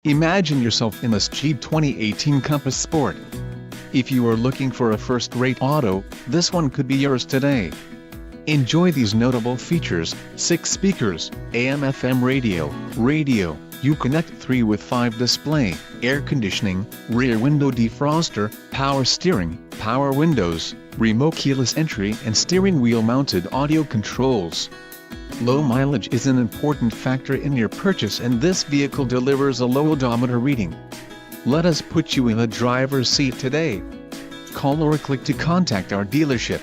Imagine yourself in this Jeep 2018 Compass Sport. If you are looking for a first-rate auto, this one could be yours today. Enjoy these notable features: 6 speakers, AM/FM radio, Uconnect 3 with 5 display, air conditioning, rear window defroster, power steering, power windows, remote keyless entry and steering wheel mounted audio controls. Low mileage is an important factor in your purchase, and this vehicle delivers a low odometer reading. Let us put you in the driver's seat today. Call or click to contact our dealership.